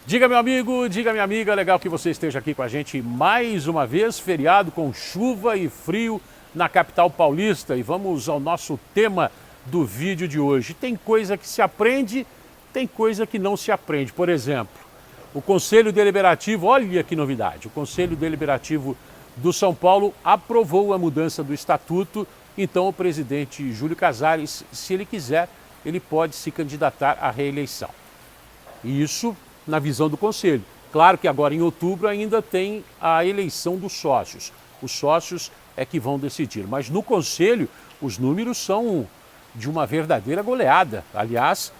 Diga meu amigo, diga minha amiga, legal que você esteja aqui com a gente mais uma vez, feriado com chuva e frio na capital paulista. E vamos ao nosso tema do vídeo de hoje. Tem coisa que se aprende, tem coisa que não se aprende. Por exemplo, o Conselho Deliberativo, olha que novidade, o Conselho Deliberativo do São Paulo aprovou a mudança do estatuto. Então o presidente Júlio Casares, se ele quiser, ele pode se candidatar à reeleição. E isso na visão do Conselho. Claro que agora em outubro ainda tem a eleição dos sócios. Os sócios é que vão decidir. Mas no Conselho os números são de uma verdadeira goleada. Aliás,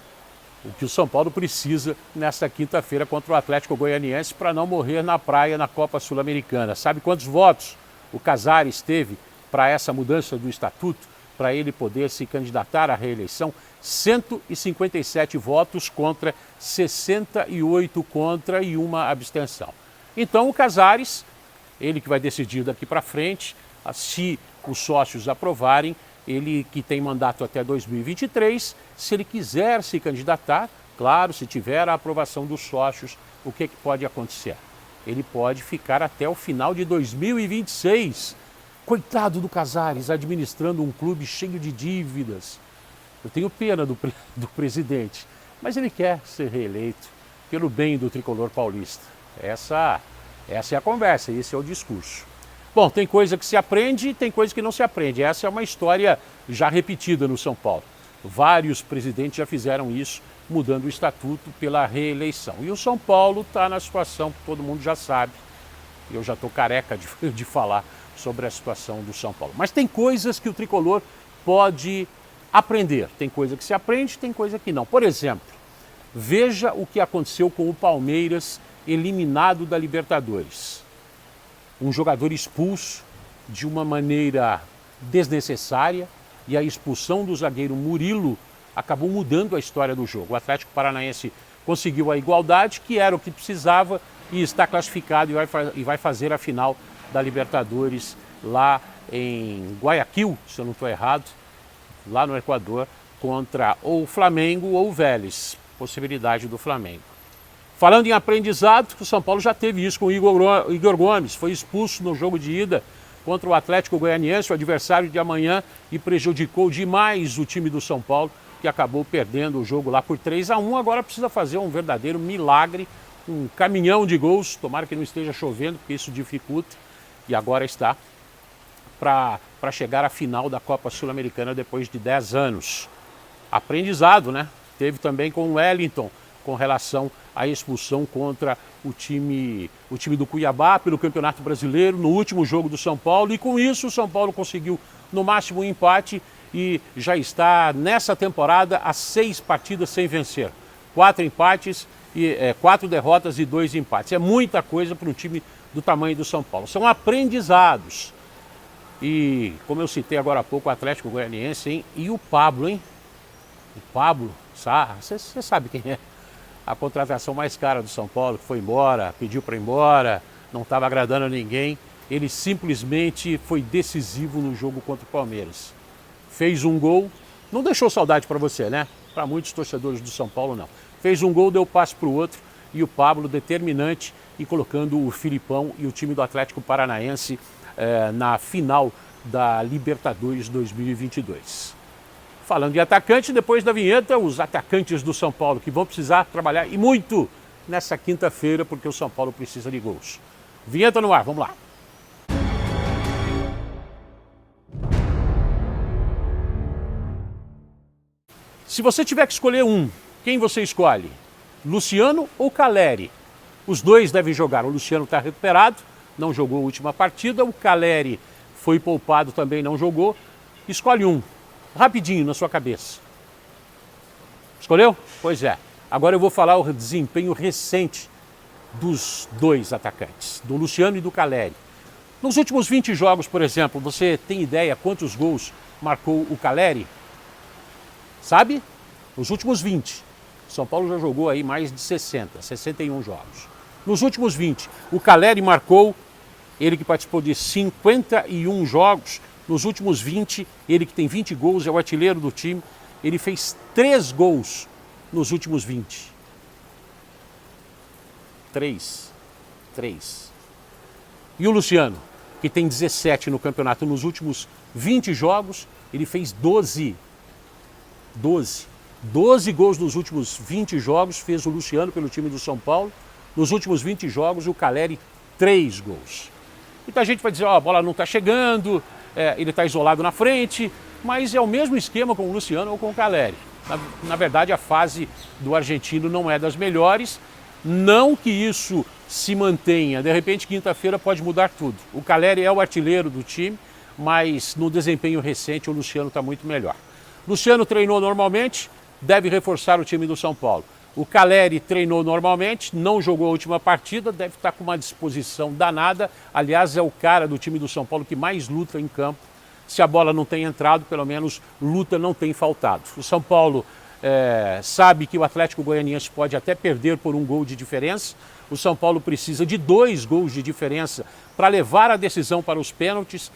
o que o São Paulo precisa nesta quinta-feira contra o Atlético Goianiense para não morrer na praia na Copa Sul-Americana. Sabe quantos votos o Casares teve para essa mudança do estatuto, para ele poder se candidatar à reeleição? 157 votos contra 68 contra e uma abstenção. Então o Casares, ele que vai decidir daqui para frente, se os sócios aprovarem, ele que tem mandato até 2023, se ele quiser se candidatar, claro, se tiver a aprovação dos sócios, o que pode acontecer? Ele pode ficar até o final de 2026. Coitado do Casares, administrando um clube cheio de dívidas. Eu tenho pena do presidente, mas ele quer ser reeleito pelo bem do tricolor paulista. Essa é a conversa, esse é o discurso. Bom, tem coisa que se aprende e tem coisa que não se aprende. Essa é uma história já repetida no São Paulo. Vários presidentes já fizeram isso, mudando o estatuto pela reeleição. E o São Paulo está na situação que todo mundo já sabe. Eu já estou careca de falar sobre a situação do São Paulo. Mas tem coisas que o tricolor pode aprender. Tem coisa que se aprende, tem coisa que não. Por exemplo, veja o que aconteceu com o Palmeiras eliminado da Libertadores. Um jogador expulso de uma maneira desnecessária e a expulsão do zagueiro Murilo acabou mudando a história do jogo. O Atlético Paranaense conseguiu a igualdade, que era o que precisava, e está classificado e vai fazer a final da Libertadores lá em Guayaquil, se eu não estou errado, lá no Equador, contra ou o Flamengo ou o Vélez, possibilidade do Flamengo. Falando em aprendizado, o São Paulo já teve isso com o Igor Gomes, foi expulso no jogo de ida contra o Atlético Goianiense, o adversário de amanhã, e prejudicou demais o time do São Paulo, que acabou perdendo o jogo lá por 3-1, agora precisa fazer um verdadeiro milagre, um caminhão de gols, tomara que não esteja chovendo, porque isso dificulta, e agora está para chegar à final da Copa Sul-Americana depois de 10 anos. Aprendizado, né? Teve também com o Wellington, com relação à expulsão contra o time do Cuiabá pelo Campeonato Brasileiro, no último jogo do São Paulo, e com isso o São Paulo conseguiu no máximo um empate e já está nessa temporada a 6 partidas sem vencer. 4 empates, 4 derrotas e 2 empates. É muita coisa para um time do tamanho do São Paulo. São aprendizados. E, como eu citei agora há pouco, o Atlético Goianiense, hein? E o Pablo, hein? O Pablo, você sabe quem é? A contratação mais cara do São Paulo, que foi embora, pediu para ir embora, não estava agradando a ninguém. Ele simplesmente foi decisivo no jogo contra o Palmeiras. Fez um gol, não deixou saudade para você, né? Para muitos torcedores do São Paulo, não. Fez um gol, deu passe para o outro, e o Pablo determinante e colocando o Filipão e o time do Atlético Paranaense na final da Libertadores 2022. Falando em atacante, depois da vinheta, os atacantes do São Paulo que vão precisar trabalhar e muito nessa quinta-feira, porque o São Paulo precisa de gols. Vinheta no ar, vamos lá. Se você tiver que escolher um, quem você escolhe? Luciano ou Caleri? Os dois devem jogar. O Luciano está recuperado, não jogou a última partida. O Caleri foi poupado também, não jogou. Escolhe um, rapidinho na sua cabeça. Escolheu? Pois é. Agora eu vou falar o desempenho recente dos dois atacantes, do Luciano e do Caleri. Nos últimos 20 jogos, por exemplo, você tem ideia quantos gols marcou o Caleri? Sabe? Nos últimos 20. São Paulo já jogou aí mais de 61 jogos. Nos últimos 20, o Caleri marcou, ele que participou de 51 jogos, nos últimos 20, ele que tem 20 gols, é o artilheiro do time, ele fez 3 gols nos últimos 20. 3. E o Luciano, que tem 17 no campeonato, nos últimos 20 jogos, ele fez 12 gols nos últimos 20 jogos, fez o Luciano pelo time do São Paulo. Nos últimos 20 jogos, o Caleri, 3 gols. Então a gente vai dizer, ó, a bola não está chegando, ele está isolado na frente, mas é o mesmo esquema com o Luciano ou com o Caleri. Na verdade, a fase do argentino não é das melhores, não que isso se mantenha. De repente, quinta-feira pode mudar tudo. O Caleri é o artilheiro do time, mas no desempenho recente o Luciano está muito melhor. Luciano treinou normalmente, deve reforçar o time do São Paulo. O Caleri treinou normalmente, não jogou a última partida, deve estar com uma disposição danada. Aliás, é o cara do time do São Paulo que mais luta em campo. Se a bola não tem entrado, pelo menos luta não tem faltado. O São Paulo sabe que o Atlético Goianiense pode até perder por 1 gol de diferença. O São Paulo precisa de 2 gols de diferença para levar a decisão para os pênaltis,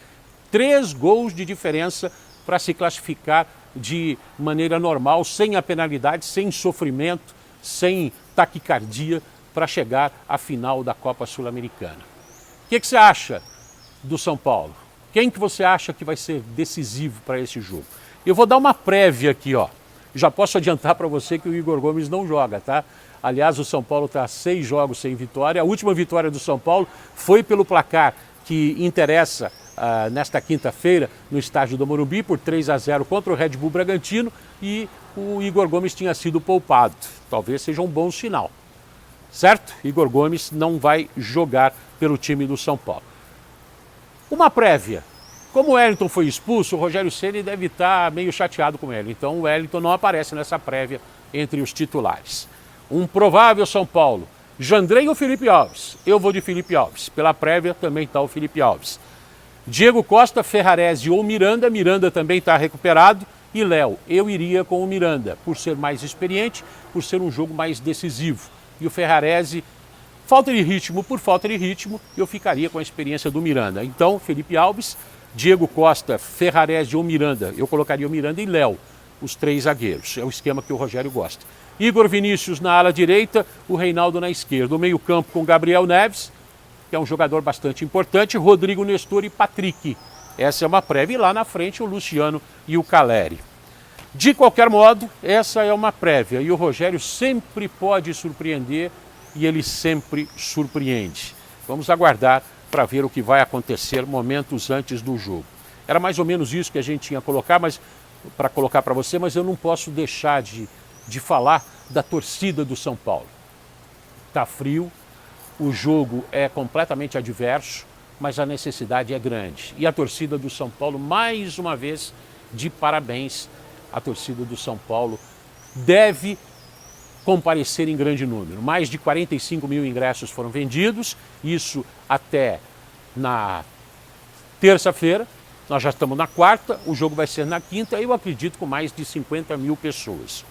3 gols de diferença para se classificar de maneira normal, sem a penalidade, sem sofrimento, sem taquicardia, para chegar à final da Copa Sul-Americana. O que você acha do São Paulo? Quem que você acha que vai ser decisivo para esse jogo? Eu vou dar uma prévia aqui, ó. Já posso adiantar para você que o Igor Gomes não joga, tá? Aliás, o São Paulo está 6 jogos sem vitória. A última vitória do São Paulo foi pelo placar que interessa nesta quinta-feira no estádio do Morumbi por 3-0 contra o Red Bull Bragantino, e o Igor Gomes tinha sido poupado. Talvez seja um bom sinal, certo? Igor Gomes não vai jogar pelo time do São Paulo. Uma prévia. Como o Wellington foi expulso, o Rogério Ceni deve estar meio chateado com ele. Então o Wellington não aparece nessa prévia entre os titulares. Um provável São Paulo: Jandrei ou Felipe Alves? Eu vou de Felipe Alves. Pela prévia também está o Felipe Alves. Diego Costa, Ferrarese ou Miranda. Miranda também está recuperado. E Léo, eu iria com o Miranda, por ser mais experiente, por ser um jogo mais decisivo. E o Ferrarese, falta de ritmo por falta de ritmo, eu ficaria com a experiência do Miranda. Então, Felipe Alves, Diego Costa, Ferrarese ou Miranda. Eu colocaria o Miranda e Léo, os 3 zagueiros. É o esquema que o Rogério gosta. Igor Vinícius na ala direita, o Reinaldo na esquerda. O meio-campo com Gabriel Neves, que é um jogador bastante importante, Rodrigo Nestor e Patrick. Essa é uma prévia. E lá na frente o Luciano e o Caleri. De qualquer modo, essa é uma prévia. E o Rogério sempre pode surpreender, e ele sempre surpreende. Vamos aguardar para ver o que vai acontecer momentos antes do jogo. Era mais ou menos isso que a gente tinha para colocar para você, mas eu não posso deixar de falar da torcida do São Paulo. Está frio, o jogo é completamente adverso, mas a necessidade é grande. E a torcida do São Paulo, mais uma vez, de parabéns. A torcida do São Paulo deve comparecer em grande número. Mais de 45 mil ingressos foram vendidos, isso até na terça-feira. Nós já estamos na quarta, o jogo vai ser na quinta, eu acredito com mais de 50 mil pessoas.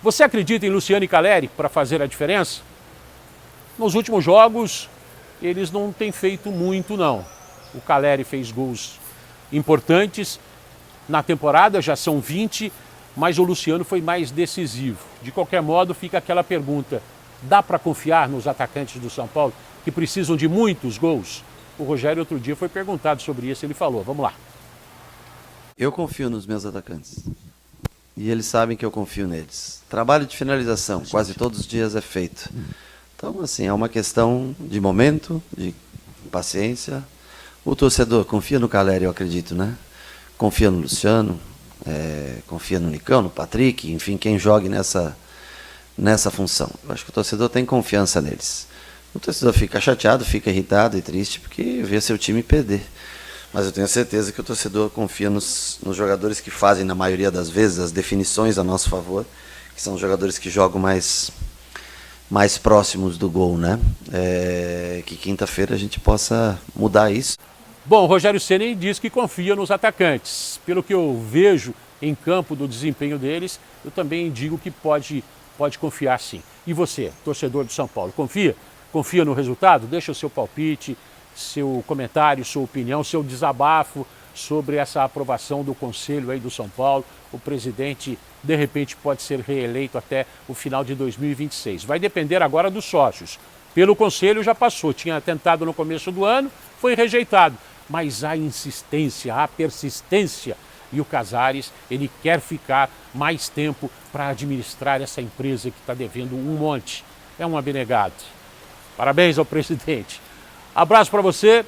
Você acredita em Luciano e Caleri para fazer a diferença? Nos últimos jogos, eles não têm feito muito, não. O Caleri fez gols importantes na temporada, já são 20, mas o Luciano foi mais decisivo. De qualquer modo, fica aquela pergunta: dá para confiar nos atacantes do São Paulo, que precisam de muitos gols? O Rogério outro dia foi perguntado sobre isso, ele falou, vamos lá. Eu confio nos meus atacantes. E eles sabem que eu confio neles. Trabalho de finalização, quase todos os dias é feito. Então, assim, é uma questão de momento, de paciência. O torcedor confia no Caleri, eu acredito, né? Confia no Luciano, confia no Nicão, no Patrick, enfim, quem jogue nessa função. Eu acho que o torcedor tem confiança neles. O torcedor fica chateado, fica irritado e triste porque vê seu time perder. Mas eu tenho certeza que o torcedor confia nos jogadores que fazem, na maioria das vezes, as definições a nosso favor, que são os jogadores que jogam mais próximos do gol, né? Que quinta-feira a gente possa mudar isso. Bom, o Rogério Ceni diz que confia nos atacantes. Pelo que eu vejo em campo do desempenho deles, eu também digo que pode confiar sim. E você, torcedor do São Paulo, confia? Confia no resultado? Deixa o seu palpite, seu comentário, sua opinião, seu desabafo sobre essa aprovação do Conselho aí do São Paulo. O presidente, de repente, pode ser reeleito até o final de 2026. Vai depender agora dos sócios. Pelo Conselho já passou, tinha tentado no começo do ano, foi rejeitado. Mas há insistência, há persistência. E o Casares, ele quer ficar mais tempo para administrar essa empresa que está devendo um monte. É um abnegado. Parabéns ao presidente. Abraço para você,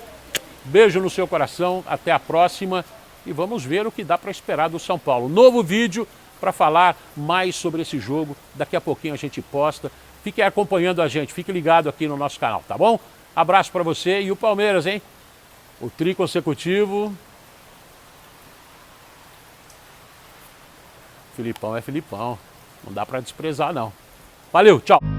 beijo no seu coração, até a próxima e vamos ver o que dá para esperar do São Paulo. Novo vídeo para falar mais sobre esse jogo, daqui a pouquinho a gente posta. Fique acompanhando a gente, fique ligado aqui no nosso canal, tá bom? Abraço para você e o Palmeiras, hein? O tri consecutivo. Filipão é Filipão, não dá para desprezar não. Valeu, tchau!